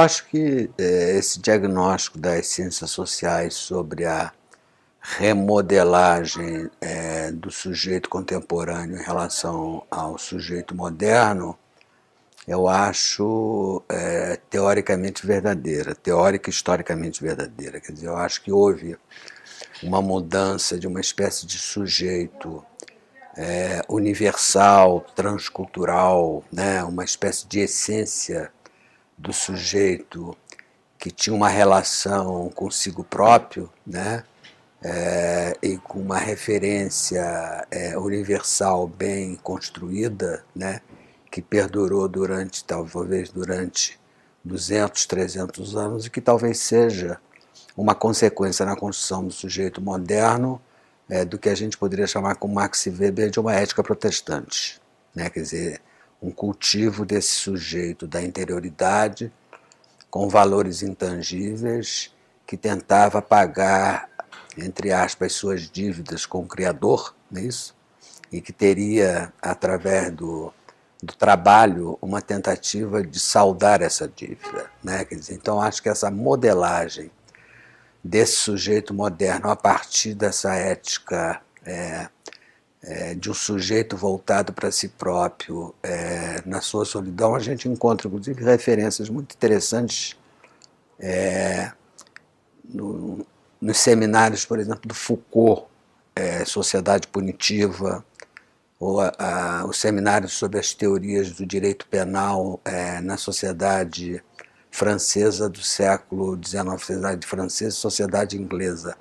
acho que esse diagnóstico das ciências sociais sobre a remodelagem do sujeito contemporâneo em relação ao sujeito moderno, eu acho teoricamente verdadeira, teórica e historicamente verdadeira. Quer dizer, eu acho que houve uma mudança de uma espécie de sujeito universal, transcultural, né, uma espécie de essência do sujeito que tinha uma relação consigo próprio, né, e com uma referência universal bem construída, né, que perdurou talvez durante 200, 300 anos e que talvez seja uma consequência na construção do sujeito moderno do que a gente poderia chamar, como Max Weber, de uma ética protestante, né? Quer dizer, um cultivo desse sujeito da interioridade com valores intangíveis que tentava pagar, entre aspas, suas dívidas com o Criador, não é isso? E que teria, através do trabalho, uma tentativa de saldar essa dívida, né? Quer dizer, então acho que essa modelagem desse sujeito moderno a partir dessa ética de um sujeito voltado para si próprio na sua solidão, a gente encontra inclusive referências muito interessantes nos seminários, por exemplo, do Foucault, Sociedade Punitiva, ou os seminários sobre as teorias do direito penal na sociedade francesa do século XIX, sociedade francesa e sociedade inglesa,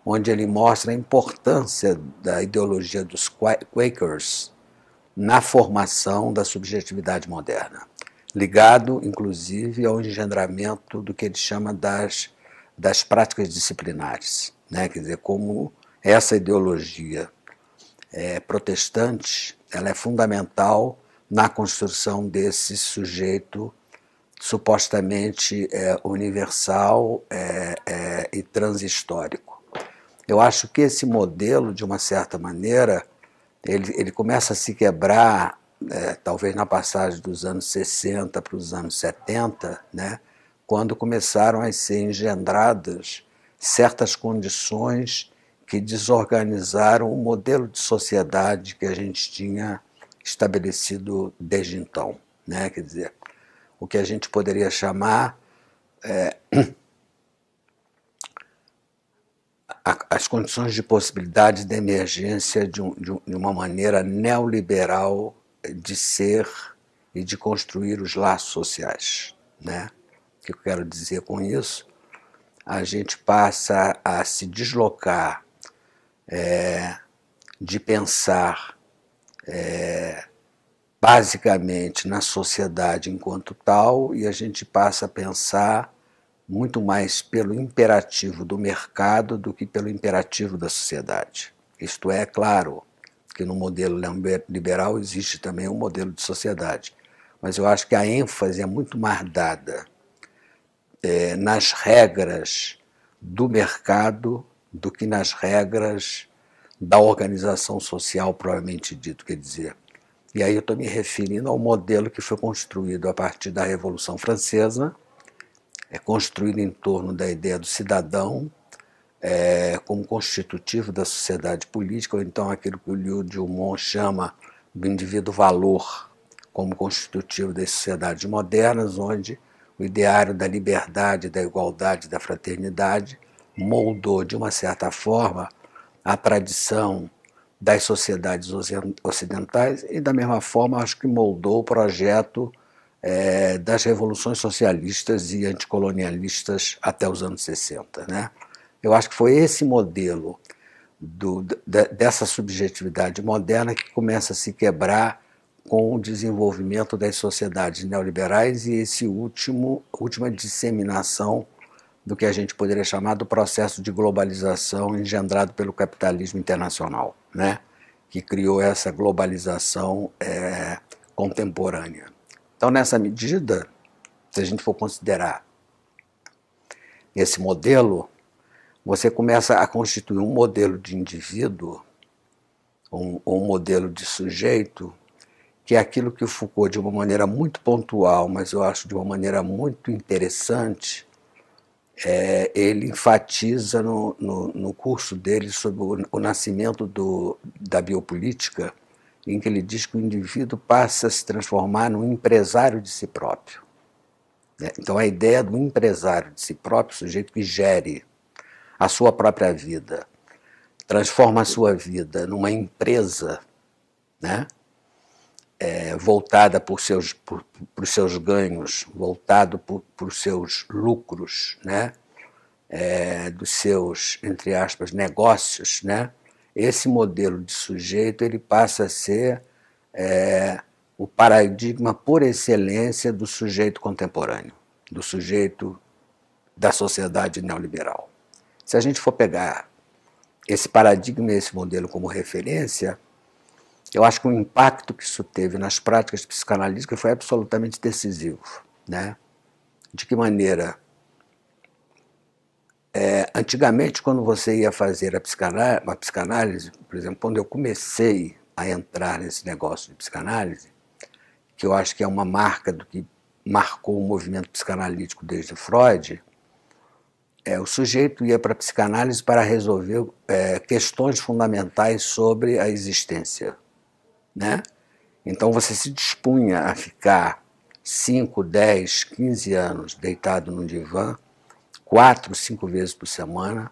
onde ele mostra a importância da ideologia dos Quakers na formação da subjetividade moderna, ligado, inclusive, ao engendramento do que ele chama das práticas disciplinares, né? Quer dizer, como essa ideologia protestante, ela é fundamental na construção desse sujeito supostamente universal e transhistórico. Eu acho que esse modelo, de uma certa maneira, ele começa a se quebrar, talvez na passagem dos anos 60 para os anos 70, né, quando começaram a ser engendradas certas condições que desorganizaram o modelo de sociedade que a gente tinha estabelecido desde então, né? Quer dizer, o que a gente poderia chamar as condições de possibilidade de emergência de uma maneira neoliberal de ser e de construir os laços sociais, né? O que eu quero dizer com isso? A gente passa a se deslocar de pensar basicamente na sociedade enquanto tal, e a gente passa a pensar muito mais pelo imperativo do mercado do que pelo imperativo da sociedade. Isto é, claro, que no modelo liberal existe também um modelo de sociedade, mas eu acho que a ênfase é muito mais dada nas regras do mercado do que nas regras da organização social propriamente dito, quer dizer. E aí eu estou me referindo ao modelo que foi construído a partir da Revolução Francesa, construído em torno da ideia do cidadão como constitutivo da sociedade política, ou então aquilo que o Liu Dumont chama do indivíduo-valor como constitutivo das sociedades modernas, onde o ideário da liberdade, da igualdade, da fraternidade moldou, de uma certa forma, a tradição das sociedades ocidentais e, da mesma forma, acho que moldou o projeto das revoluções socialistas e anticolonialistas até os anos 60. Né? Eu acho que foi esse modelo dessa subjetividade moderna que começa a se quebrar com o desenvolvimento das sociedades neoliberais e essa última disseminação do que a gente poderia chamar do processo de globalização engendrado pelo capitalismo internacional, né? Que criou essa globalização contemporânea. Então, nessa medida, se a gente for considerar esse modelo, você começa a constituir um modelo de indivíduo, um modelo de sujeito, que é aquilo que o Foucault, de uma maneira muito pontual, mas eu acho de uma maneira muito interessante, ele enfatiza no curso dele sobre o nascimento da biopolítica, em que ele diz que o indivíduo passa a se transformar num empresário de si próprio. Então a ideia do empresário de si próprio, sujeito que gere a sua própria vida, transforma a sua vida numa empresa, né? Voltada por os seus ganhos, voltado por os seus lucros, né? Dos seus, entre aspas, negócios, né? Esse modelo de sujeito ele passa a ser o paradigma por excelência do sujeito contemporâneo, do sujeito da sociedade neoliberal. Se a gente for pegar esse paradigma e esse modelo como referência, eu acho que o impacto que isso teve nas práticas psicanalíticas foi absolutamente decisivo, né? De que maneira? Antigamente, quando você ia fazer a psicanálise, por exemplo, quando eu comecei a entrar nesse negócio de psicanálise, que eu acho que é uma marca do que marcou o movimento psicanalítico desde Freud, o sujeito ia para a psicanálise para resolver questões fundamentais sobre a existência, né? Então você se dispunha a ficar 5, 10, 15 anos deitado num divã, 4, 5 vezes por semana,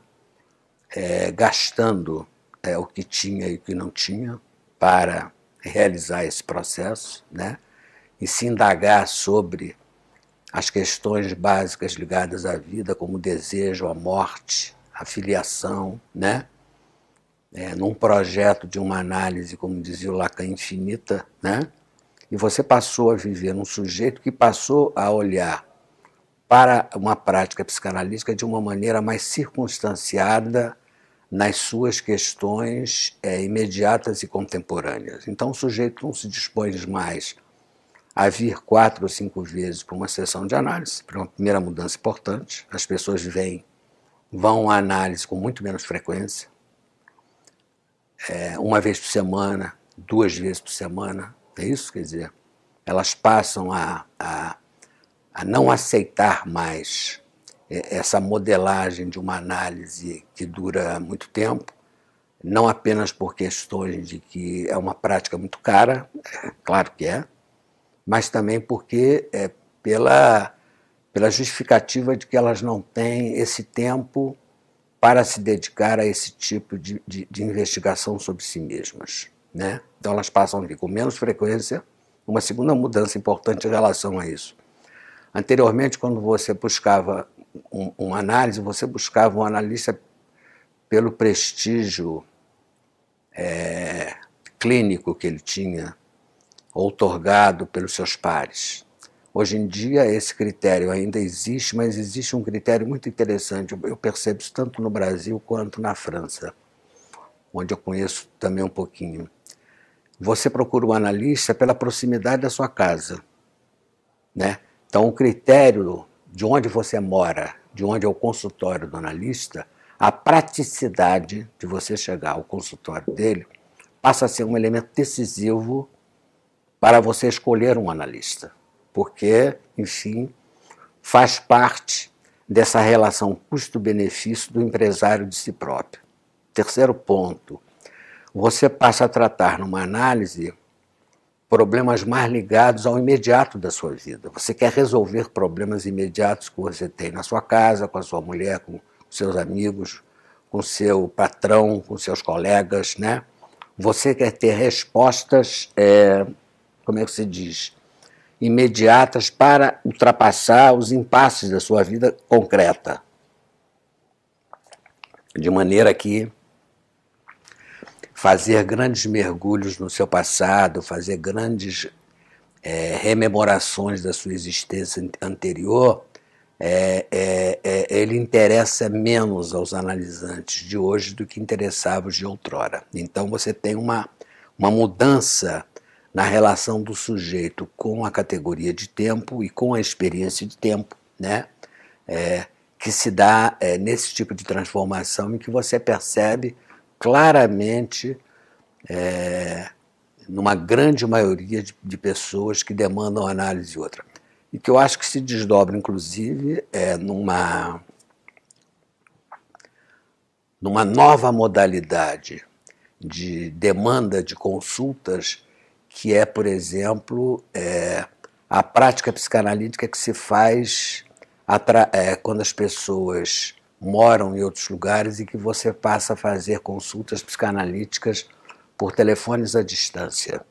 gastando o que tinha e o que não tinha para realizar esse processo, né? E se indagar sobre as questões básicas ligadas à vida, como o desejo, a morte, a filiação, né? Num projeto de uma análise, como dizia o Lacan, infinita, né? E você passou a viver num sujeito que passou a olhar para uma prática psicanalítica de uma maneira mais circunstanciada nas suas questões imediatas e contemporâneas. Então o sujeito não se dispõe mais a vir 4 ou 5 vezes para uma sessão de análise, para uma primeira mudança importante. As pessoas vão à análise com muito menos frequência, uma vez por semana, 2 vezes por semana, é isso? Quer dizer, elas passam a não aceitar mais essa modelagem de uma análise que dura muito tempo, não apenas por questões de que é uma prática muito cara, claro que é, mas também porque pela justificativa de que elas não têm esse tempo para se dedicar a esse tipo de investigação sobre si mesmas, né? Então elas passam a vir com menos frequência. Uma segunda mudança importante em relação a isso. Anteriormente, quando você buscava uma análise, você buscava um analista pelo prestígio clínico que ele tinha, outorgado pelos seus pares. Hoje em dia esse critério ainda existe, mas existe um critério muito interessante. Eu percebo isso tanto no Brasil quanto na França, onde eu conheço também um pouquinho. Você procura um analista pela proximidade da sua casa, né? Então o critério de onde você mora, de onde é o consultório do analista, a praticidade de você chegar ao consultório dele passa a ser um elemento decisivo para você escolher um analista, porque, enfim, faz parte dessa relação custo-benefício do empresário de si próprio. Terceiro ponto, você passa a tratar numa análise problemas mais ligados ao imediato da sua vida. Você quer resolver problemas imediatos que você tem na sua casa, com a sua mulher, com seus amigos, com seu patrão, com seus colegas, né? Você quer ter respostas, como é que se diz, imediatas para ultrapassar os impasses da sua vida concreta. De maneira que fazer grandes mergulhos no seu passado, fazer grandes rememorações da sua existência anterior, ele interessa menos aos analisantes de hoje do que interessava os de outrora. Então você tem uma mudança na relação do sujeito com a categoria de tempo e com a experiência de tempo, né? Que se dá nesse tipo de transformação em que você percebe claramente numa grande maioria de pessoas que demandam análise e outra. E que eu acho que se desdobra, inclusive, numa nova modalidade de demanda de consultas, que é, por exemplo, a prática psicanalítica que se faz quando as pessoas moram em outros lugares e que você passa a fazer consultas psicanalíticas por telefones à distância,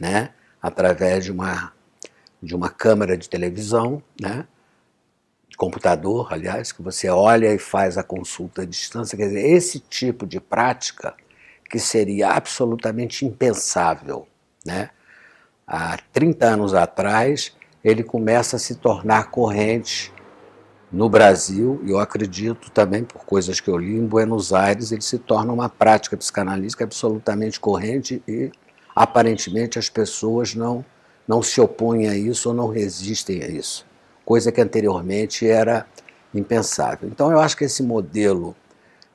né? Através de uma câmera de televisão, né? De computador, aliás, que você olha e faz a consulta à distância. Quer dizer, esse tipo de prática que seria absolutamente impensável, né? Há 30 anos atrás, ele começa a se tornar corrente no Brasil, e eu acredito também, por coisas que eu li, em Buenos Aires, ele se torna uma prática psicanalítica absolutamente corrente e, aparentemente, as pessoas não se opõem a isso ou não resistem a isso, coisa que anteriormente era impensável. Então, eu acho que esse modelo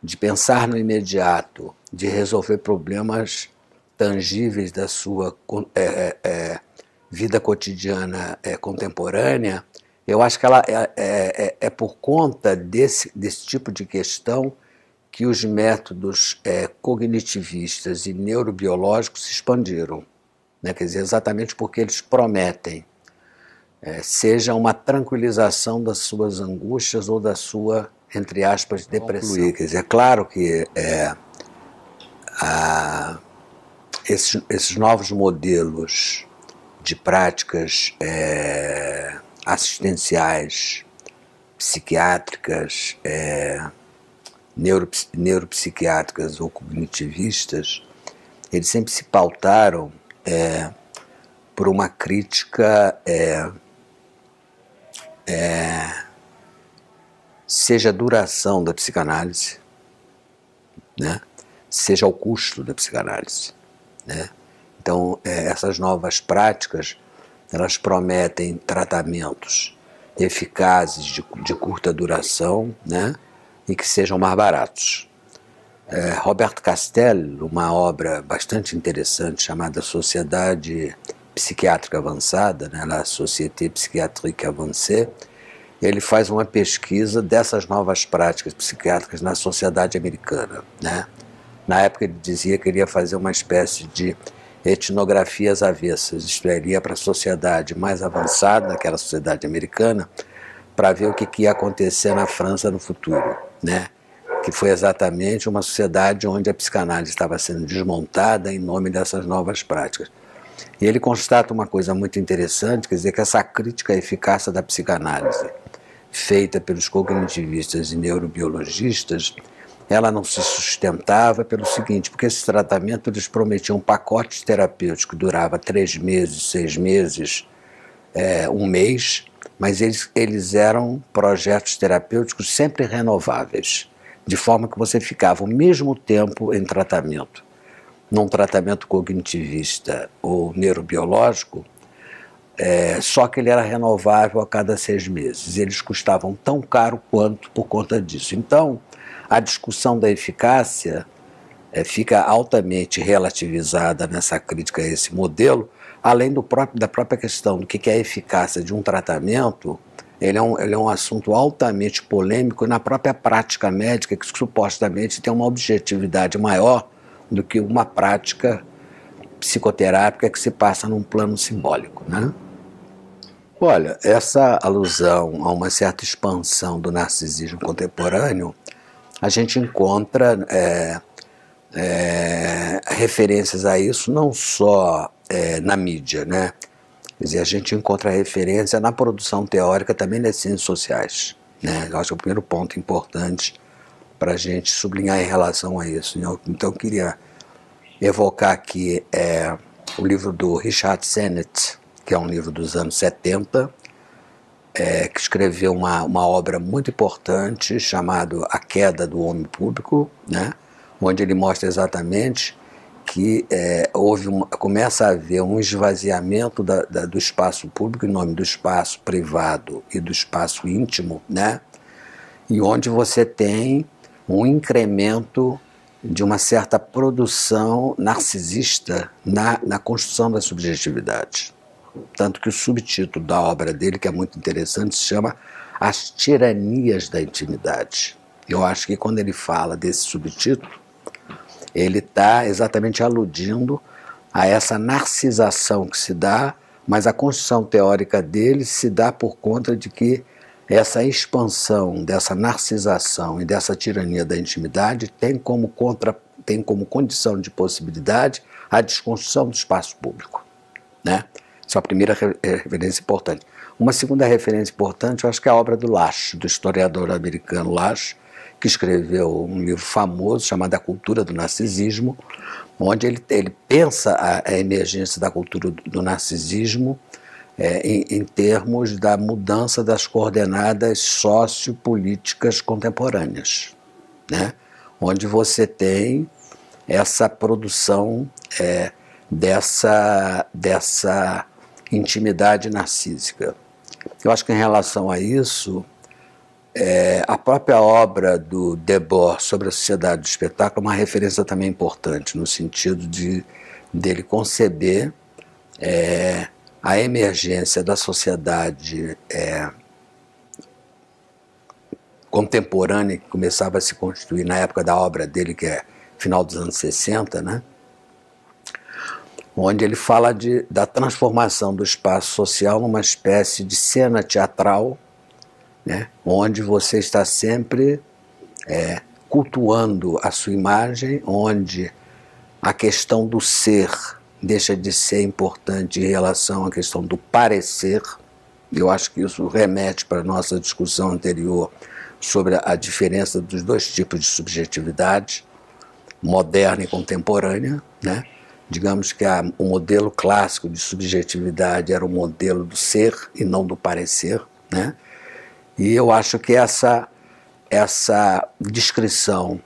de pensar no imediato, de resolver problemas tangíveis da sua vida cotidiana contemporânea, eu acho que ela é por conta desse tipo de questão que os métodos cognitivistas e neurobiológicos se expandiram, né? Quer dizer, exatamente porque eles prometem seja uma tranquilização das suas angústias ou da sua, entre aspas, depressão. Quer dizer, é claro que esses novos modelos de práticas assistenciais, psiquiátricas, neuropsiquiátricas ou cognitivistas, eles sempre se pautaram por uma crítica, seja a duração da psicanálise, né? Seja o custo da psicanálise, né? Então, essas novas práticas, elas prometem tratamentos eficazes de curta duração, né? E que sejam mais baratos. Robert Castel, uma obra bastante interessante chamada Sociedade Psiquiátrica Avançada, né? La Société Psychiatrique Avancée, ele faz uma pesquisa dessas novas práticas psiquiátricas na sociedade americana, né? Na época ele dizia que ele ia fazer uma espécie de etnografias avessas, isto é, ele ia para a sociedade mais avançada, aquela sociedade americana, para ver o que ia acontecer na França no futuro, né? Que foi exatamente uma sociedade onde a psicanálise estava sendo desmontada em nome dessas novas práticas. E ele constata uma coisa muito interessante, quer dizer, que essa crítica à eficácia da psicanálise, feita pelos cognitivistas e neurobiologistas, ela não se sustentava pelo seguinte, porque esse tratamento eles prometiam pacotes terapêuticos que durava 3 meses, 6 meses, 1 mês, mas eles eram projetos terapêuticos sempre renováveis, de forma que você ficava o mesmo tempo em tratamento, num tratamento cognitivista ou neurobiológico, só que ele era renovável a cada 6 meses. Eles custavam tão caro quanto por conta disso. Então, a discussão da eficácia fica altamente relativizada nessa crítica a esse modelo, além da própria questão do que é a eficácia de um tratamento. Ele é um assunto altamente polêmico na própria prática médica, que supostamente tem uma objetividade maior do que uma prática psicoterápica que se passa num plano simbólico, né? Olha, essa alusão a uma certa expansão do narcisismo contemporâneo, a gente encontra referências a isso não só na mídia, né? Quer dizer, a gente encontra referência na produção teórica também das ciências sociais, né? Eu acho que é o primeiro ponto importante para a gente sublinhar em relação a isso. Então eu queria evocar aqui o livro do Richard Sennett, que é um livro dos anos 70, que escreveu uma obra muito importante chamada A Queda do Homem Público, né? Onde ele mostra exatamente que começa a haver um esvaziamento do espaço público em nome do espaço privado e do espaço íntimo, né? E onde você tem um incremento de uma certa produção narcisista na construção da subjetividade. Tanto que o subtítulo da obra dele, que é muito interessante, se chama As Tiranias da Intimidade. Eu acho que quando ele fala desse subtítulo, ele está exatamente aludindo a essa narcisação que se dá, mas a construção teórica dele se dá por conta de que essa expansão dessa narcisação e dessa tirania da intimidade tem como condição de possibilidade a desconstrução do espaço público, né? Essa é a primeira referência importante. Uma segunda referência importante, eu acho que é a obra do Lasch, do historiador americano Lasch, que escreveu um livro famoso chamado A Cultura do Narcisismo, onde ele pensa a emergência da cultura do narcisismo em termos da mudança das coordenadas sociopolíticas contemporâneas, né? Onde você tem essa produção dessa intimidade narcísica. Eu acho que em relação a isso, a própria obra do Debord sobre a sociedade do espetáculo é uma referência também importante, no sentido dele conceber a emergência da sociedade contemporânea que começava a se constituir na época da obra dele, que é final dos anos 60, né? Onde ele fala da transformação do espaço social numa espécie de cena teatral, né? Onde você está sempre cultuando a sua imagem, onde a questão do ser deixa de ser importante em relação à questão do parecer. Eu acho que isso remete para a nossa discussão anterior sobre a diferença dos dois tipos de subjetividade, moderna e contemporânea, né? Digamos que o modelo clássico de subjetividade era o modelo do ser e não do parecer, né? E eu acho que essa descrição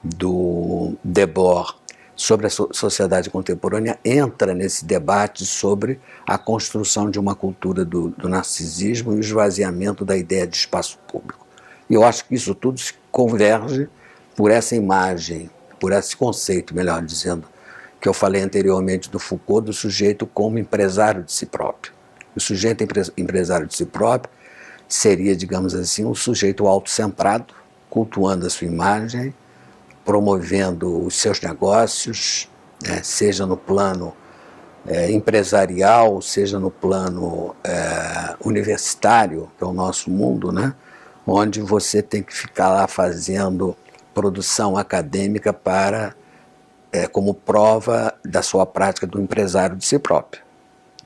do Debord sobre a sociedade contemporânea entra nesse debate sobre a construção de uma cultura do narcisismo e o esvaziamento da ideia de espaço público. E eu acho que isso tudo se converge por essa imagem, por esse conceito, melhor dizendo, que eu falei anteriormente do Foucault, do sujeito como empresário de si próprio. O sujeito empresário de si próprio seria, digamos assim, um sujeito autocentrado, cultuando a sua imagem, promovendo os seus negócios, né, seja no plano empresarial, seja no plano universitário, que é o nosso mundo, né, onde você tem que ficar lá fazendo produção acadêmica como prova da sua prática do empresário de si próprio.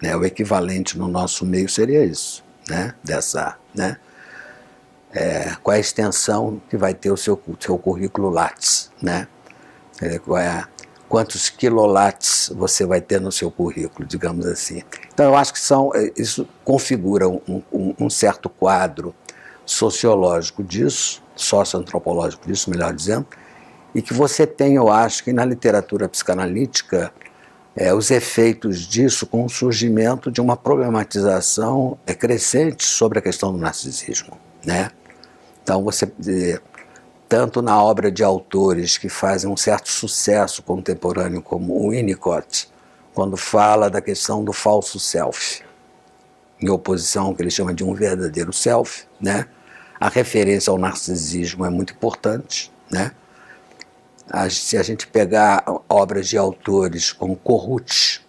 Né, o equivalente no nosso meio seria isso, né, qual é a extensão que vai ter o seu currículo Lattes, né? Quantos quilolattes você vai ter no seu currículo, digamos assim. Então eu acho que isso configura um certo quadro sociológico disso, socioantropológico disso, melhor dizendo, e que você tem, eu acho que na literatura psicanalítica, os efeitos disso com o surgimento de uma problematização crescente sobre a questão do narcisismo, né? Então você tanto na obra de autores que fazem um certo sucesso contemporâneo, como o Winnicott, quando fala da questão do falso self, em oposição ao que ele chama de um verdadeiro self, né? A referência ao narcisismo é muito importante, né? Se a gente pegar obras de autores como Corrut,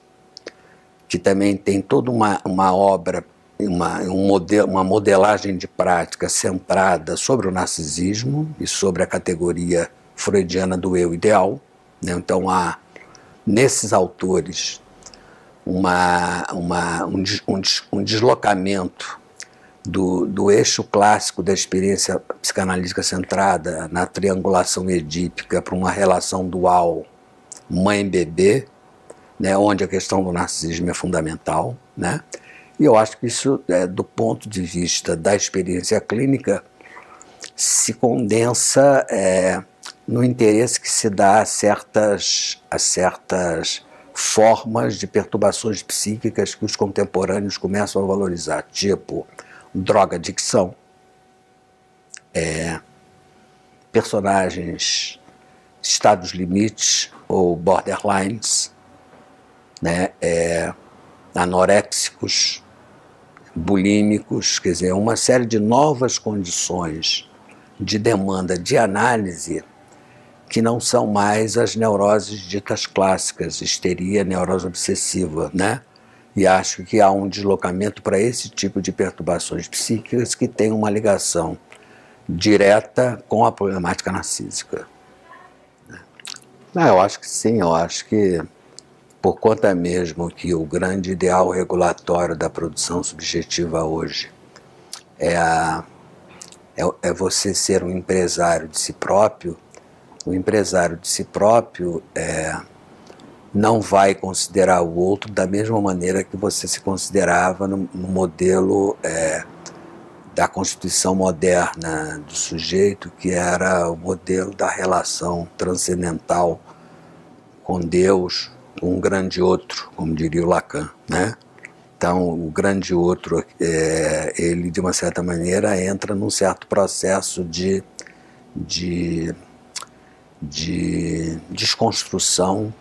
que também tem toda uma obra, uma modelagem de prática centrada sobre o narcisismo e sobre a categoria freudiana do eu ideal, né? Então há nesses autores um deslocamento do eixo clássico da experiência psicanalítica centrada na triangulação edípica para uma relação dual mãe-bebê, né, onde a questão do narcisismo é fundamental, né? E eu acho que isso, do ponto de vista da experiência clínica, se condensa no interesse que se dá a certas formas de perturbações psíquicas que os contemporâneos começam a valorizar, tipo drogadicção, personagens estados limites ou borderlines, né, anoréxicos, bulímicos, quer dizer, uma série de novas condições de demanda de análise que não são mais as neuroses ditas clássicas, histeria, neurose obsessiva, né? E acho que há um deslocamento para esse tipo de perturbações psíquicas que tem uma ligação direta com a problemática narcísica. Eu acho que sim, eu acho que por conta mesmo que o grande ideal regulatório da produção subjetiva hoje é você ser um empresário de si próprio, o empresário de si próprio não vai considerar o outro da mesma maneira que você se considerava no modelo da constituição moderna do sujeito, que era o modelo da relação transcendental com Deus, com um grande outro, como diria o Lacan, né? Então, o grande outro, ele, de uma certa maneira, entra num certo processo de desconstrução,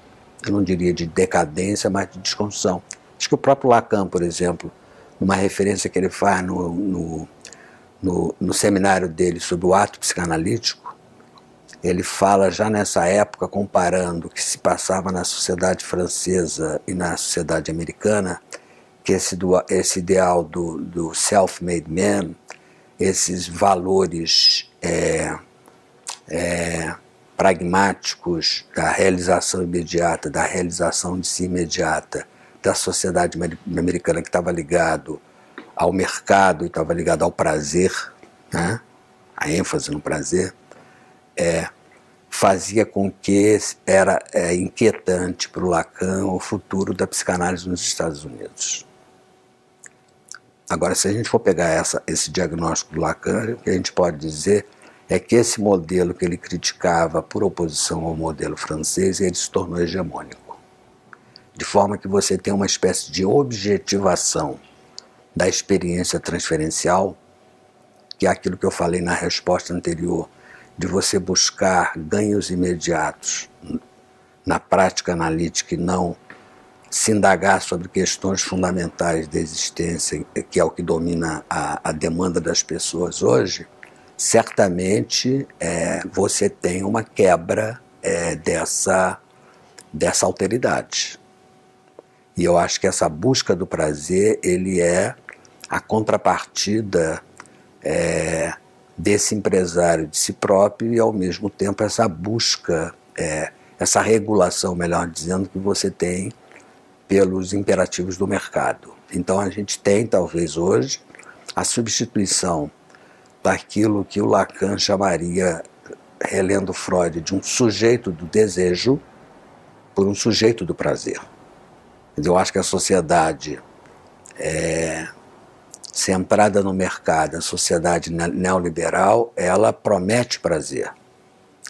eu não diria de decadência, mas de desconstrução. Acho que o próprio Lacan, por exemplo, numa referência que ele faz no seminário dele sobre o ato psicanalítico, ele fala já nessa época, comparando o que se passava na sociedade francesa e na sociedade americana, que esse ideal do self-made man, esses valores pragmáticos da realização imediata, da realização de si imediata, da sociedade americana que estava ligado ao mercado e estava ligado ao prazer, né? A ênfase no prazer, fazia com que era inquietante para o Lacan o futuro da psicanálise nos Estados Unidos. Agora, se a gente for pegar esse diagnóstico do Lacan, o que a gente pode dizer é que esse modelo que ele criticava por oposição ao modelo francês, ele se tornou hegemônico. De forma que você tem uma espécie de objetivação da experiência transferencial, que é aquilo que eu falei na resposta anterior, de você buscar ganhos imediatos na prática analítica e não se indagar sobre questões fundamentais da existência, que é o que domina a demanda das pessoas hoje. Certamente você tem uma quebra dessa alteridade. E eu acho que essa busca do prazer, ele é a contrapartida desse empresário de si próprio e, ao mesmo tempo, essa busca, essa regulação, melhor dizendo, que você tem pelos imperativos do mercado. Então a gente tem, talvez hoje, a substituição daquilo que o Lacan chamaria, relendo Freud, de um sujeito do desejo por um sujeito do prazer. Eu acho que a sociedade centrada no mercado, a sociedade neoliberal, ela promete prazer,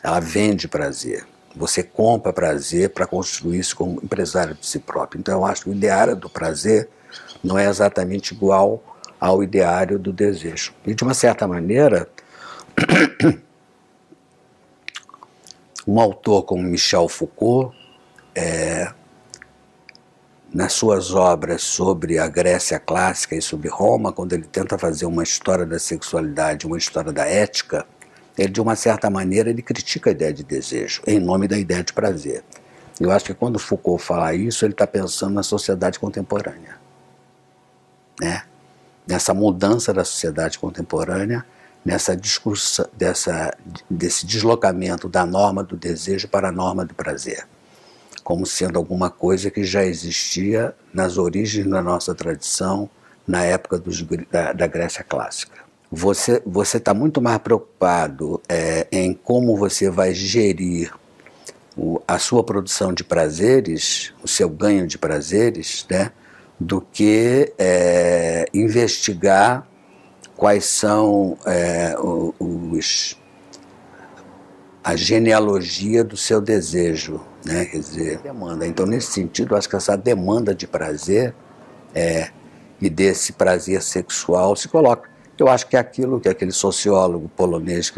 ela vende prazer. Você compra prazer para construir isso como empresário de si próprio. Então eu acho que o ideário do prazer não é exatamente igual ao ideário do desejo. E de uma certa maneira, um autor como Michel Foucault, nas suas obras sobre a Grécia clássica e sobre Roma, quando ele tenta fazer uma história da sexualidade, uma história da ética, ele, de uma certa maneira, ele critica a ideia de desejo, em nome da ideia de prazer. Eu acho que quando Foucault fala isso, ele está pensando na sociedade contemporânea, né? Nessa mudança da sociedade contemporânea, nessa discussão, desse deslocamento da norma do desejo para a norma do prazer, como sendo alguma coisa que já existia nas origens da nossa tradição, na época da Grécia clássica. Você está muito mais preocupado em como você vai gerir a sua produção de prazeres, o seu ganho de prazeres, né, do que investigar quais são a genealogia do seu desejo, né? Quer dizer, demanda. Então, nesse sentido, acho que essa demanda de prazer e desse prazer sexual se coloca. Eu acho que é aquilo que aquele sociólogo polonês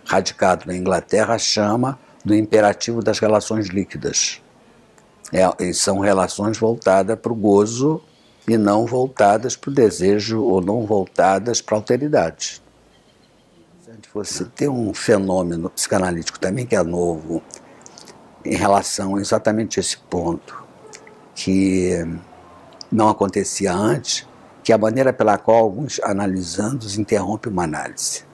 radicado na Inglaterra chama do imperativo das relações líquidas. E são relações voltadas para o gozo e não voltadas para o desejo ou não voltadas para a alteridade. Você tem um fenômeno psicanalítico também que é novo em relação a exatamente esse ponto, que não acontecia antes, que é a maneira pela qual alguns analisandos interrompem uma análise.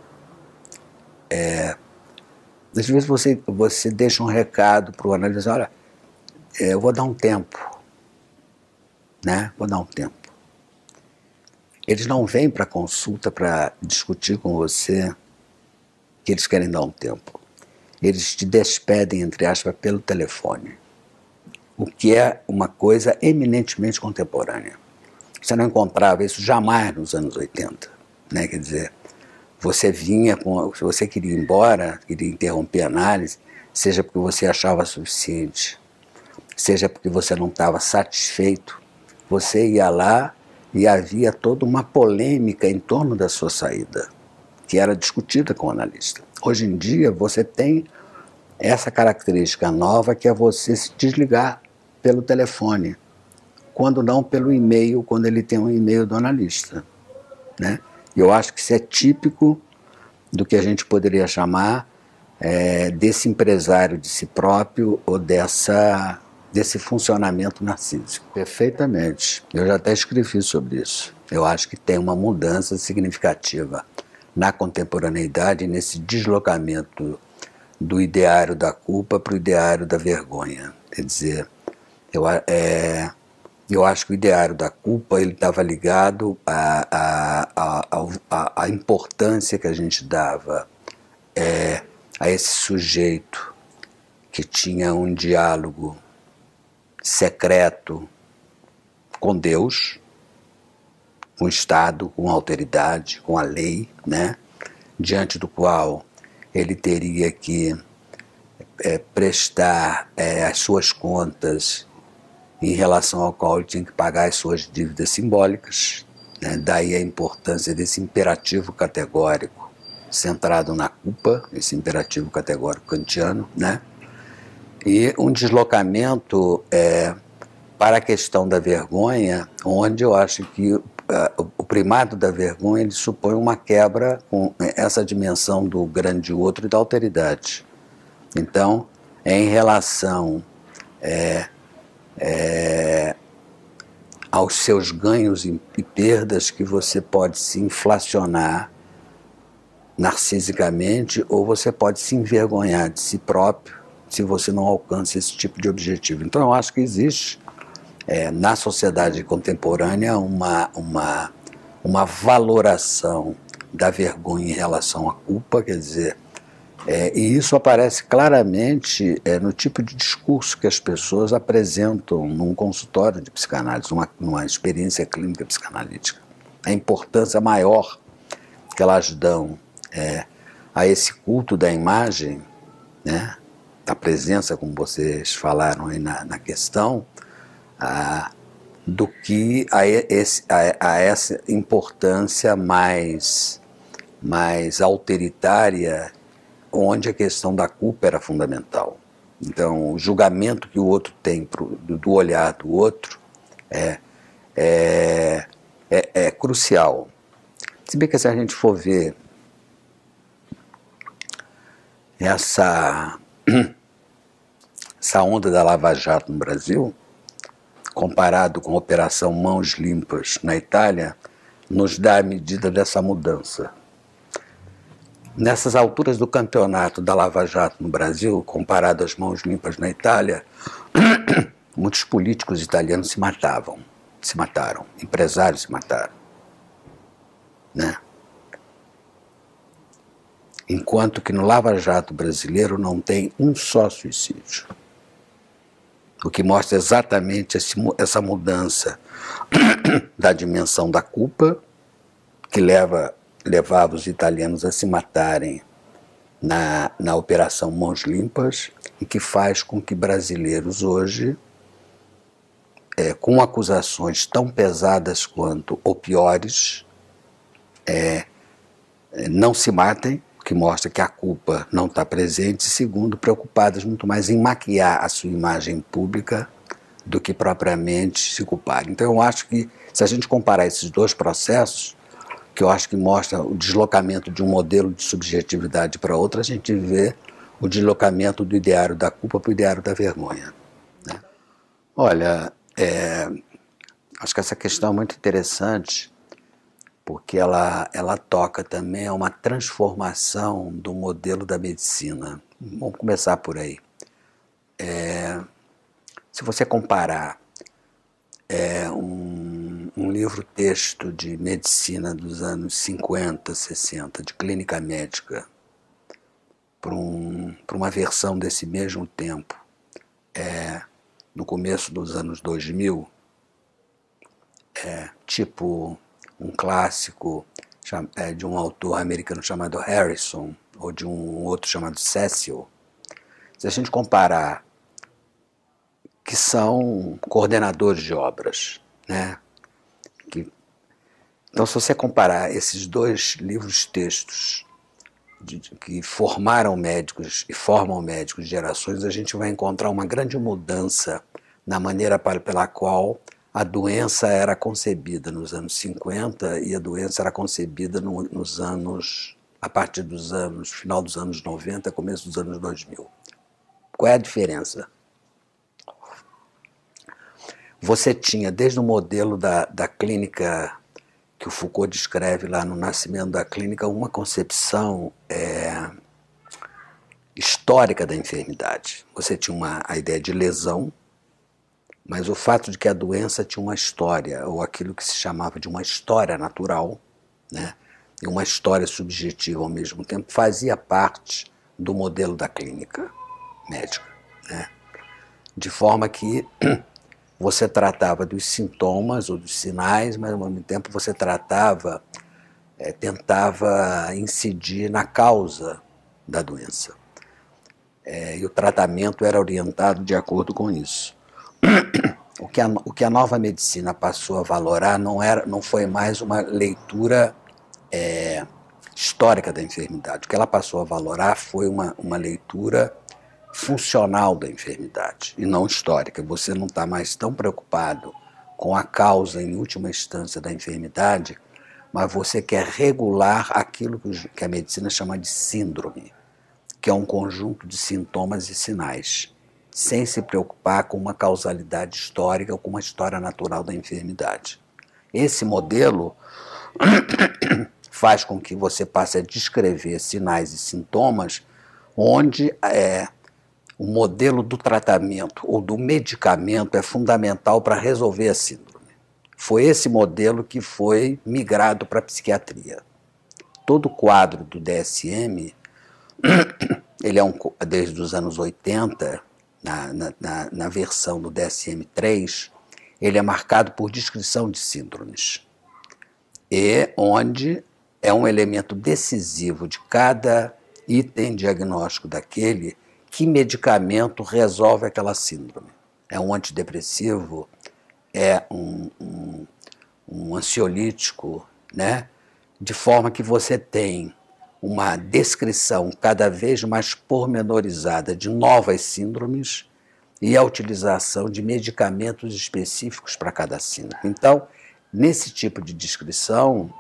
Às vezes você deixa um recado para o analisador: olha, eu vou dar um tempo, né? Vou dar um tempo. Eles não vêm para a consulta para discutir com você que eles querem dar um tempo. Eles te despedem, entre aspas, pelo telefone, o que é uma coisa eminentemente contemporânea. Você não encontrava isso jamais nos anos 80, né? Quer dizer, você vinha, se você queria ir embora, queria interromper a análise, seja porque você achava suficiente, seja porque você não estava satisfeito, você ia lá e havia toda uma polêmica em torno da sua saída, que era discutida com o analista. Hoje em dia você tem essa característica nova, que é você se desligar pelo telefone, quando não pelo e-mail, quando ele tem um e-mail do analista, né? Eu acho que isso é típico do que a gente poderia chamar desse empresário de si próprio ou desse funcionamento narcísico. Perfeitamente. Eu já até escrevi sobre isso. Eu acho que tem uma mudança significativa na contemporaneidade, nesse deslocamento do ideário da culpa para o ideário da vergonha. Quer dizer, eu acho que o ideário da culpa ele estava ligado à importância que a gente dava a esse sujeito que tinha um diálogo secreto com Deus, com o Estado, com a autoridade, com a lei, né? Diante do qual ele teria que prestar as suas contas, em relação ao qual ele tinha que pagar as suas dívidas simbólicas, né? Daí a importância desse imperativo categórico centrado na culpa, esse imperativo categórico kantiano, né? E um deslocamento para a questão da vergonha, onde eu acho que o primado da vergonha ele supõe uma quebra com essa dimensão do grande outro e da alteridade. Então, é em relação aos seus ganhos e perdas que você pode se inflacionar narcisicamente, ou você pode se envergonhar de si próprio se você não alcança esse tipo de objetivo. Então eu acho que existe na sociedade contemporânea uma valoração da vergonha em relação à culpa, quer dizer, e isso aparece claramente no tipo de discurso que as pessoas apresentam num consultório de psicanálise, numa experiência clínica psicanalítica. A importância maior que elas dão a esse culto da imagem, né, da presença, como vocês falaram aí na questão, do que a essa importância mais autoritária, onde a questão da culpa era fundamental. Então, o julgamento que o outro tem do olhar do outro é crucial. Se bem que se a gente for ver essa onda da Lava Jato no Brasil, comparado com a Operação Mãos Limpas na Itália, nos dá a medida dessa mudança. Nessas alturas do campeonato da Lava Jato no Brasil, comparado às Mãos Limpas na Itália, muitos políticos italianos se mataram, empresários se mataram, né? Enquanto que no Lava Jato brasileiro não tem um só suicídio. O que mostra exatamente essa mudança da dimensão da culpa, que levava os italianos a se matarem na Operação Mãos Limpas, e que faz com que brasileiros hoje, com acusações tão pesadas quanto ou piores, não se matem, o que mostra que a culpa não está presente, e segundo, preocupadas muito mais em maquiar a sua imagem pública do que propriamente se culpar. Então eu acho que, se a gente comparar esses dois processos, que eu acho que mostra o deslocamento de um modelo de subjetividade para outro, a gente vê o deslocamento do ideário da culpa para o ideário da vergonha, né? Olha, acho que essa questão é muito interessante, porque ela toca também a uma transformação do modelo da medicina. Vamos começar por aí. Se você comparar um livro-texto de medicina dos anos 50, 60, de clínica médica, para uma versão desse mesmo tempo, no começo dos anos 2000, tipo um clássico de um autor americano chamado Harrison, ou de um outro chamado Cecil, se a gente comparar, que são coordenadores de obras, né? Então, se você comparar esses dois livros-textos que formaram médicos e formam médicos de gerações, a gente vai encontrar uma grande mudança na maneira pela qual a doença era concebida nos anos 50 e a doença era concebida nos anos, a partir dos anos, final dos anos 90, começo dos anos 2000. Qual é a diferença? Você tinha, desde o modelo da clínica que o Foucault descreve lá no Nascimento da Clínica, uma concepção histórica da enfermidade. Você tinha a ideia de lesão, mas o fato de que a doença tinha uma história, ou aquilo que se chamava de uma história natural, né, e uma história subjetiva ao mesmo tempo, fazia parte do modelo da clínica médica, né? De forma que você tratava dos sintomas ou dos sinais, mas ao mesmo tempo você tentava incidir na causa da doença. E o tratamento era orientado de acordo com isso. O que a nova medicina passou a valorar não foi mais uma leitura histórica da enfermidade. O que ela passou a valorar foi uma leitura funcional da enfermidade e não histórica. Você não está mais tão preocupado com a causa, em última instância, da enfermidade, mas você quer regular aquilo que a medicina chama de síndrome, que é um conjunto de sintomas e sinais, sem se preocupar com uma causalidade histórica ou com uma história natural da enfermidade. Esse modelo faz com que você passe a descrever sinais e sintomas onde o modelo do tratamento ou do medicamento é fundamental para resolver a síndrome. Foi esse modelo que foi migrado para a psiquiatria. Todo o quadro do DSM, ele desde os anos 80, na versão do DSM-3, ele é marcado por descrição de síndromes, e onde é um elemento decisivo de cada item diagnóstico daquele que medicamento resolve aquela síndrome. É um antidepressivo, é um ansiolítico, né? De forma que você tem uma descrição cada vez mais pormenorizada de novas síndromes e a utilização de medicamentos específicos para cada síndrome. Então, nesse tipo de descrição,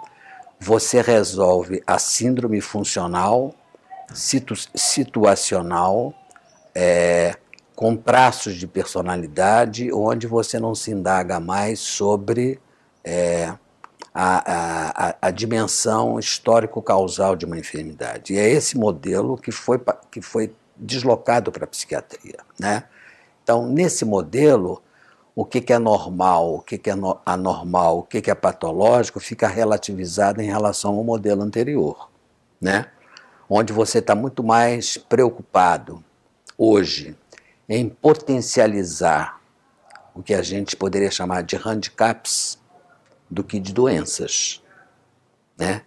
você resolve a síndrome funcional, situacional, com traços de personalidade, onde você não se indaga mais sobre a dimensão histórico-causal de uma enfermidade. E é esse modelo que foi deslocado para a psiquiatria, né? Então, nesse modelo, o que é normal, o que é anormal, o que é patológico, fica relativizado em relação ao modelo anterior, né? Onde você está muito mais preocupado hoje em potencializar o que a gente poderia chamar de handicaps do que de doenças, né?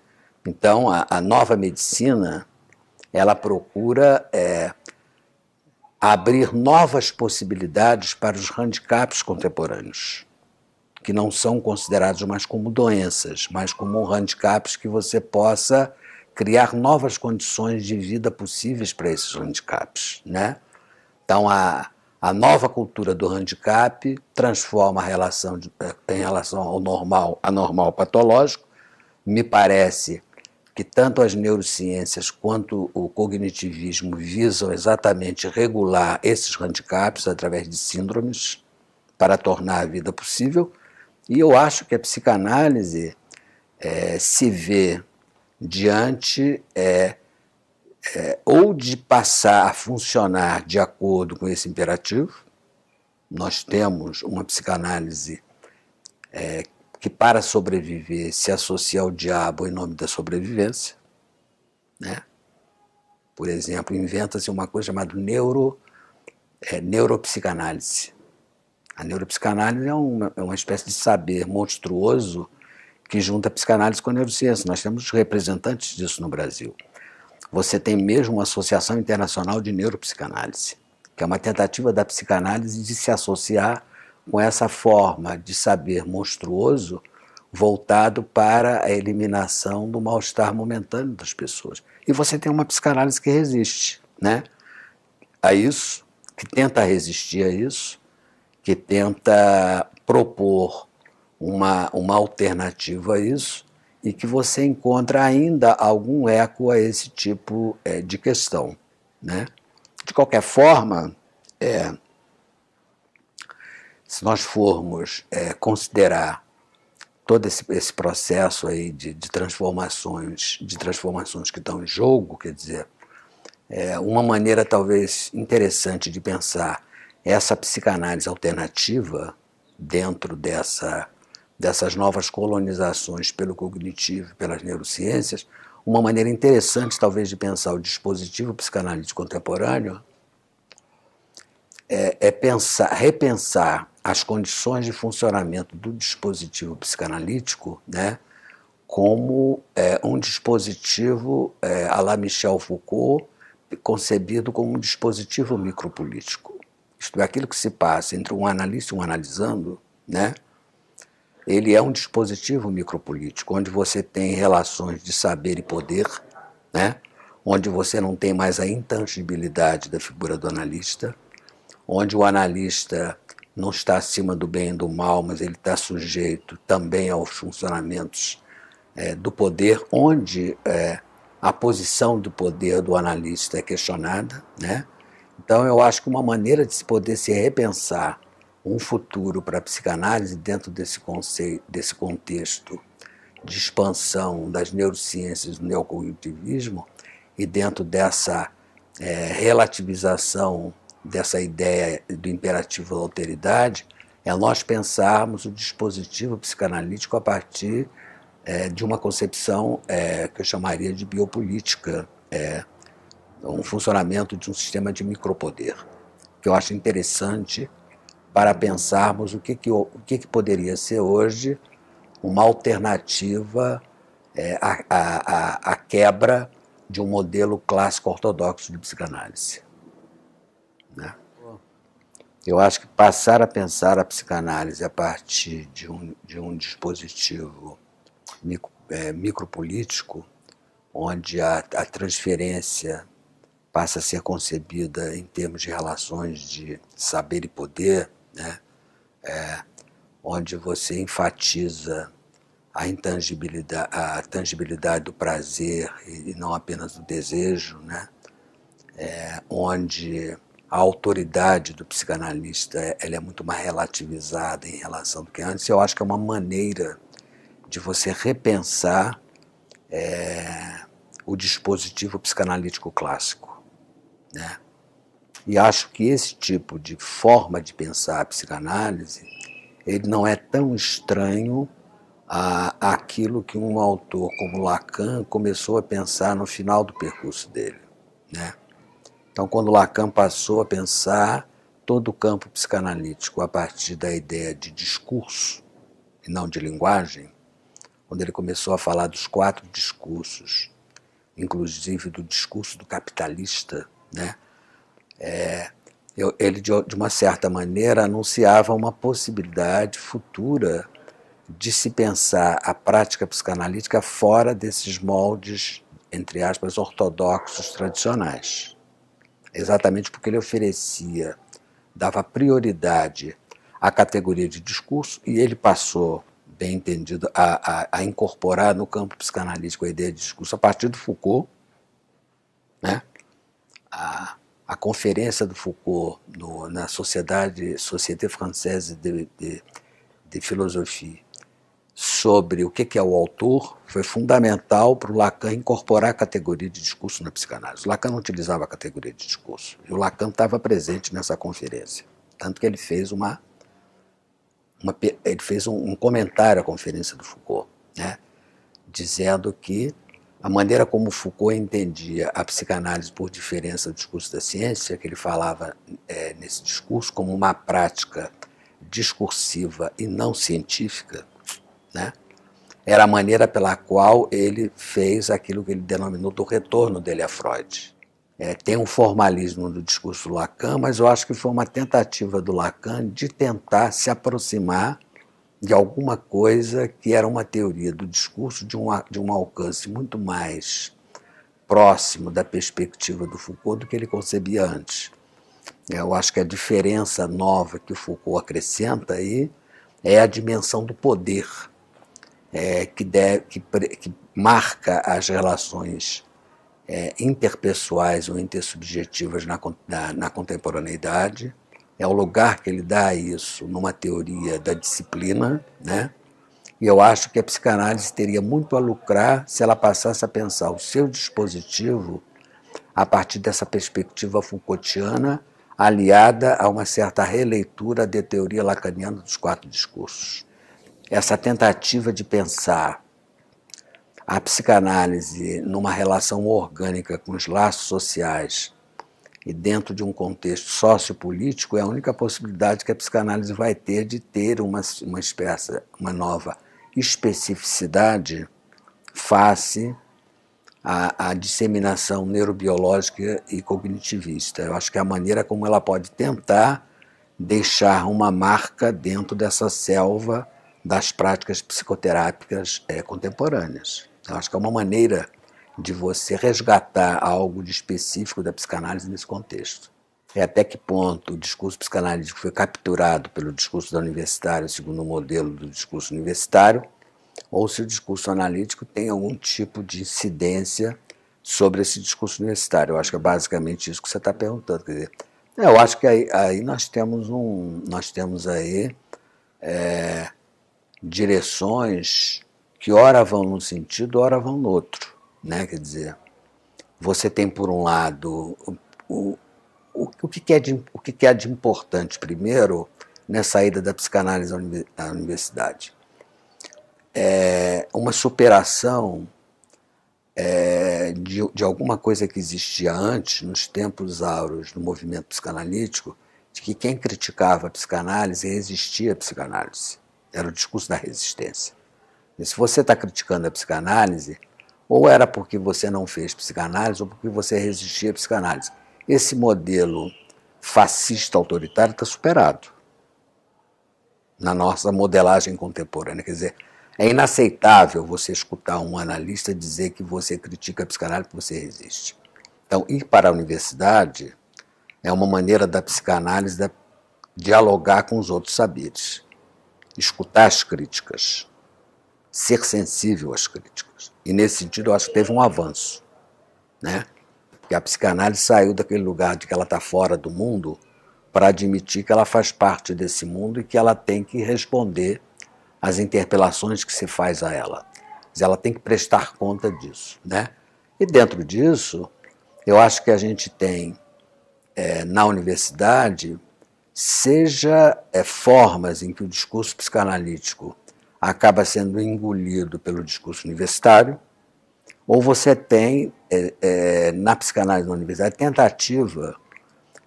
Então, a nova medicina, ela procura abrir novas possibilidades para os handicaps contemporâneos, que não são considerados mais como doenças, mas como handicaps que você possa criar novas condições de vida possíveis para esses handicaps, né? Então, a nova cultura do handicap transforma a relação em relação ao normal, anormal patológico. Me parece que tanto as neurociências quanto o cognitivismo visam exatamente regular esses handicaps através de síndromes para tornar a vida possível. E eu acho que a psicanálise se vê diante ou de passar a funcionar de acordo com esse imperativo. Nós temos uma psicanálise que, para sobreviver, se associa ao diabo em nome da sobrevivência, né? Por exemplo, inventa-se uma coisa chamada neuropsicanálise. A neuropsicanálise é uma espécie de saber monstruoso que junta a psicanálise com a neurociência. Nós temos representantes disso no Brasil. Você tem mesmo uma Associação Internacional de Neuropsicanálise, que é uma tentativa da psicanálise de se associar com essa forma de saber monstruoso voltado para a eliminação do mal-estar momentâneo das pessoas. E você tem uma psicanálise que resiste, né, a isso, que tenta resistir a isso, que tenta propor uma alternativa a isso, e que você encontra ainda algum eco a esse tipo de questão, né? De qualquer forma, se nós formos considerar todo esse processo aí de transformações que estão em jogo, quer dizer, uma maneira talvez interessante de pensar essa psicanálise alternativa dentro dessas novas colonizações pelo cognitivo, pelas neurociências, uma maneira interessante talvez de pensar o dispositivo psicanalítico contemporâneo repensar as condições de funcionamento do dispositivo psicanalítico, né, como um dispositivo à la Michel Foucault, concebido como um dispositivo micropolítico. Isto é, aquilo que se passa entre um analista e um analisando, né, ele é um dispositivo micropolítico, onde você tem relações de saber e poder, né, onde você não tem mais a intangibilidade da figura do analista, onde o analista não está acima do bem e do mal, mas ele está sujeito também aos funcionamentos do poder, onde a posição do poder do analista é questionada, né? Então, eu acho que uma maneira de se poder se repensar um futuro para a psicanálise dentro desse conceito, desse contexto de expansão das neurociências do neocognitivismo e dentro dessa relativização dessa ideia do imperativo da alteridade, é nós pensarmos o dispositivo psicanalítico a partir de uma concepção que eu chamaria de biopolítica, um funcionamento de um sistema de micropoder, que eu acho interessante para pensarmos o que poderia ser hoje uma alternativa à quebra de um modelo clássico ortodoxo de psicanálise, né? Eu acho que passar a pensar a psicanálise a partir de um dispositivo micropolítico, onde a transferência passa a ser concebida em termos de relações de saber e poder, né? Onde você enfatiza a tangibilidade do prazer e não apenas do desejo, né? Onde a autoridade do psicanalista ela é muito mais relativizada em relação do que antes. Eu acho que é uma maneira de você repensar o dispositivo psicanalítico clássico, né? E acho que esse tipo de forma de pensar a psicanálise ele não é tão estranho àquilo que um autor como Lacan começou a pensar no final do percurso dele, né? Então, quando Lacan passou a pensar todo o campo psicanalítico a partir da ideia de discurso e não de linguagem, quando ele começou a falar dos 4 discursos, inclusive do discurso do capitalista, né? Ele, de uma certa maneira, anunciava uma possibilidade futura de se pensar a prática psicanalítica fora desses moldes entre aspas, ortodoxos tradicionais. Exatamente porque ele oferecia, dava prioridade à categoria de discurso, e ele passou, bem entendido, a incorporar no campo psicanalítico a ideia de discurso a partir do Foucault, né? A conferência do Foucault na Société Française de Philosophie sobre o que é o autor foi fundamental para o Lacan incorporar a categoria de discurso na psicanálise. O Lacan não utilizava a categoria de discurso, e o Lacan estava presente nessa conferência, tanto que ele fez um comentário à conferência do Foucault, né, dizendo que a maneira como Foucault entendia a psicanálise por diferença do discurso da ciência, que ele falava nesse discurso como uma prática discursiva e não científica, né, era a maneira pela qual ele fez aquilo que ele denominou do retorno dele a Freud. Tem um formalismo no discurso do Lacan, mas eu acho que foi uma tentativa do Lacan de tentar se aproximar de alguma coisa que era uma teoria do discurso de um alcance muito mais próximo da perspectiva do Foucault do que ele concebia antes. Eu acho que a diferença nova que o Foucault acrescenta aí é a dimensão do poder, que marca as relações interpessoais ou intersubjetivas na contemporaneidade. É o lugar que ele dá a isso numa teoria da disciplina, né? E eu acho que a psicanálise teria muito a lucrar se ela passasse a pensar o seu dispositivo a partir dessa perspectiva Foucaultiana, aliada a uma certa releitura da teoria lacaniana dos 4 discursos. Essa tentativa de pensar a psicanálise numa relação orgânica com os laços sociais e dentro de um contexto sociopolítico é a única possibilidade que a psicanálise vai ter de ter uma nova especificidade face à disseminação neurobiológica e cognitivista. Eu acho que é a maneira como ela pode tentar deixar uma marca dentro dessa selva das práticas psicoterápicas contemporâneas. Eu acho que é uma maneira de você resgatar algo de específico da psicanálise nesse contexto. Até que ponto o discurso psicanalítico foi capturado pelo discurso da universitária, segundo o modelo do discurso universitário, ou se o discurso analítico tem algum tipo de incidência sobre esse discurso universitário. Eu acho que é basicamente isso que você está perguntando. Quer dizer, eu acho que aí nós temos aí direções que ora vão num sentido, ora vão no outro, né? Quer dizer, você tem por um lado o que é de importante primeiro nessa ida da psicanálise à universidade. Uma superação de alguma coisa que existia antes, nos tempos áureos do movimento psicanalítico, de que quem criticava a psicanálise resistia à psicanálise. Era o discurso da resistência. E se você está criticando a psicanálise, ou era porque você não fez psicanálise, ou porque você resistia à psicanálise. Esse modelo fascista autoritário está superado na nossa modelagem contemporânea. Quer dizer, é inaceitável você escutar um analista dizer que você critica a psicanálise porque você resiste. Então, ir para a universidade é uma maneira da psicanálise dialogar com os outros saberes, escutar as críticas, ser sensível às críticas. E, nesse sentido, eu acho que teve um avanço, né? Porque a psicanálise saiu daquele lugar de que ela está fora do mundo para admitir que ela faz parte desse mundo e que ela tem que responder às interpelações que se faz a ela. Ela tem que prestar conta disso, né? E dentro disso, eu acho que a gente tem na universidade, seja formas em que o discurso psicanalítico acaba sendo engolido pelo discurso universitário, ou você tem, na psicanálise na universidade, tentativa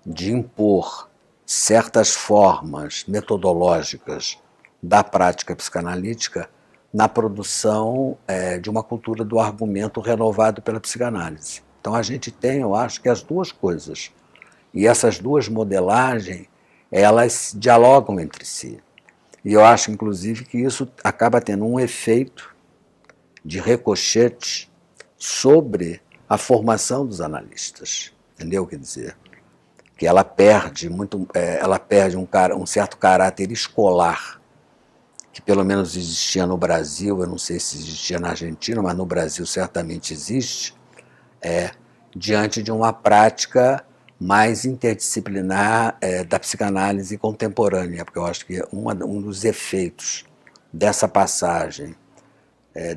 de impor certas formas metodológicas da prática psicanalítica na produção de uma cultura do argumento renovado pela psicanálise. Então a gente tem, eu acho, que as duas coisas. E essas duas modelagens, elas dialogam entre si. E eu acho, inclusive, que isso acaba tendo um efeito de ricochete sobre a formação dos analistas, entendeu? Quer dizer, que ela perde um certo caráter escolar, que pelo menos existia no Brasil, eu não sei se existia na Argentina, mas no Brasil certamente existe, diante de uma prática mais interdisciplinar da psicanálise contemporânea, porque eu acho que um dos efeitos dessa passagem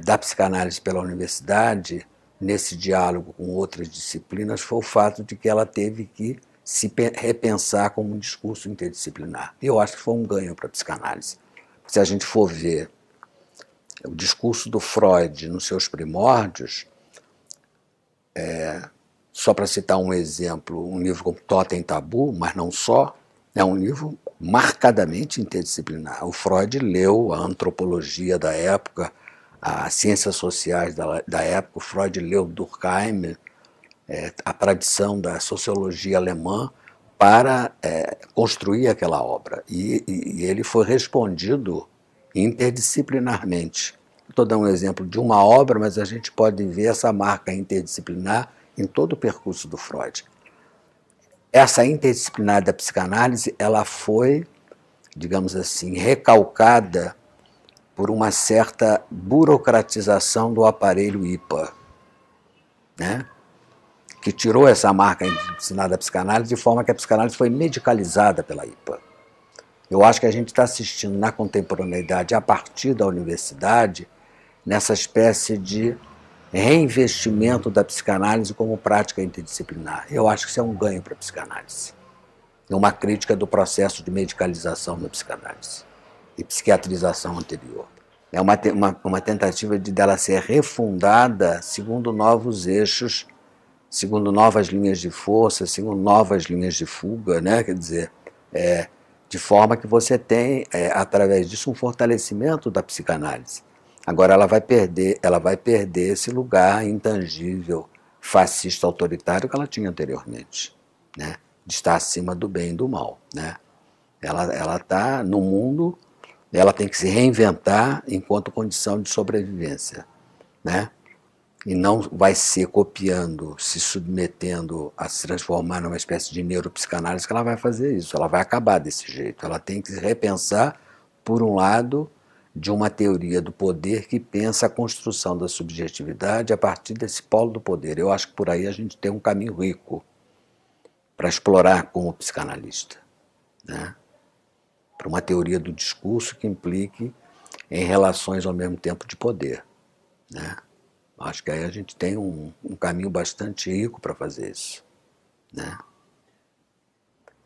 da psicanálise pela universidade, nesse diálogo com outras disciplinas, foi o fato de que ela teve que se repensar como um discurso interdisciplinar. E eu acho que foi um ganho para a psicanálise. Se a gente for ver o discurso do Freud nos seus primórdios, só para citar um exemplo, um livro como Totem Tabu, mas não só, é um livro marcadamente interdisciplinar. O Freud leu a antropologia da época, as ciências sociais da época, o Freud leu Durkheim, a tradição da sociologia alemã, para construir aquela obra. E ele foi respondido interdisciplinarmente. Estou dando um exemplo de uma obra, mas a gente pode ver essa marca interdisciplinar em todo o percurso do Freud. Essa interdisciplinar da psicanálise, ela foi, digamos assim, recalcada por uma certa burocratização do aparelho IPA, né? Que tirou essa marca interdisciplinar da psicanálise de forma que a psicanálise foi medicalizada pela IPA. Eu acho que a gente está assistindo na contemporaneidade, a partir da universidade, nessa espécie de reinvestimento da psicanálise como prática interdisciplinar. Eu acho que isso é um ganho para a psicanálise. É uma crítica do processo de medicalização da psicanálise e psiquiatrização anterior. É uma tentativa dela ser refundada segundo novos eixos, segundo novas linhas de força, segundo novas linhas de fuga, né? Quer dizer, de forma que você tem, através disso, um fortalecimento da psicanálise. Agora ela vai perder esse lugar intangível, fascista, autoritário que ela tinha anteriormente, né? De estar acima do bem e do mal, né? Ela está no mundo, ela tem que se reinventar enquanto condição de sobrevivência, né? E não vai ser copiando, se submetendo a se transformar numa espécie de neuropsicanálise que ela vai fazer isso, ela vai acabar desse jeito. Ela tem que se repensar, por um lado, de uma teoria do poder que pensa a construção da subjetividade a partir desse polo do poder. Eu acho que por aí a gente tem um caminho rico para explorar como psicanalista, né? Para uma teoria do discurso que implique em relações ao mesmo tempo de poder, né? Acho que aí a gente tem um caminho bastante rico para fazer isso, né?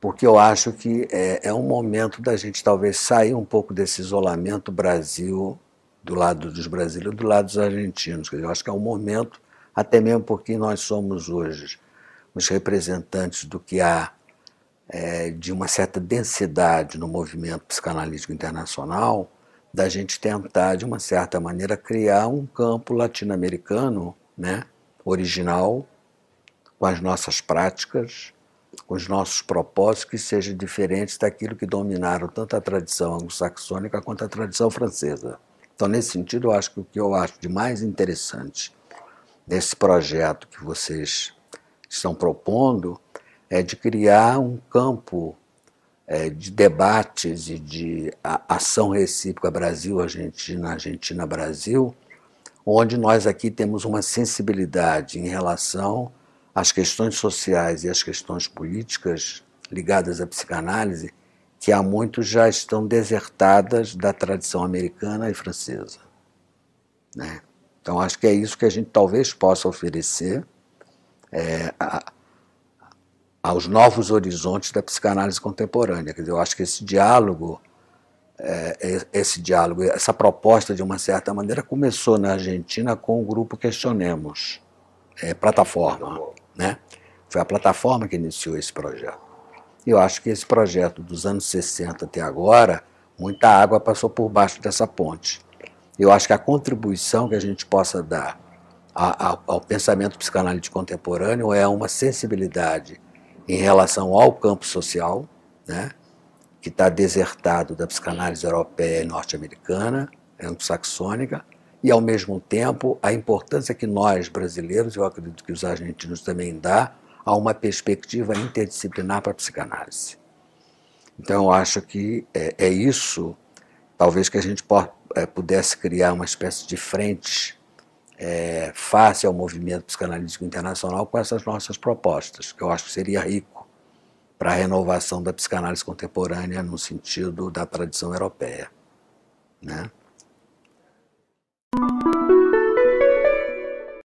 Porque eu acho que é um momento da gente talvez sair um pouco desse isolamento Brasil, do lado dos brasileiros e do lado dos argentinos. Quer dizer, eu acho que é um momento, até mesmo porque nós somos hoje os representantes do que há de uma certa densidade no movimento psicanalítico internacional, da gente tentar, de uma certa maneira, criar um campo latino-americano, né, original, com as nossas práticas, com os nossos propósitos, que seja diferente daquilo que dominaram tanto a tradição anglo-saxônica quanto a tradição francesa. Então, nesse sentido, eu acho que o que eu acho de mais interessante nesse projeto que vocês estão propondo é de criar um campo de debates e de ação recíproca Brasil-Argentina, Argentina-Brasil, onde nós aqui temos uma sensibilidade em relação às questões sociais e às questões políticas ligadas à psicanálise, que há muitos já estão desertadas da tradição americana e francesa, né? Então, acho que é isso que a gente talvez possa oferecer aos novos horizontes da psicanálise contemporânea. Quer dizer, eu acho que esse diálogo, essa proposta, de uma certa maneira, começou na Argentina com o grupo Questionemos, plataforma, né? Foi a plataforma que iniciou esse projeto. E eu acho que esse projeto, dos anos 60 até agora, muita água passou por baixo dessa ponte. Eu acho que a contribuição que a gente possa dar ao pensamento psicanalítico contemporâneo é uma sensibilidade em relação ao campo social, né, que está desertado da psicanálise europeia e norte-americana, anglo-saxônica, e, ao mesmo tempo, a importância que nós, brasileiros, eu acredito que os argentinos também dá, a uma perspectiva interdisciplinar para a psicanálise. Então, eu acho que é isso, talvez, que a gente pudesse criar uma espécie de frente face ao movimento psicanalítico internacional com essas nossas propostas, que eu acho que seria rico para a renovação da psicanálise contemporânea no sentido da tradição europeia, né?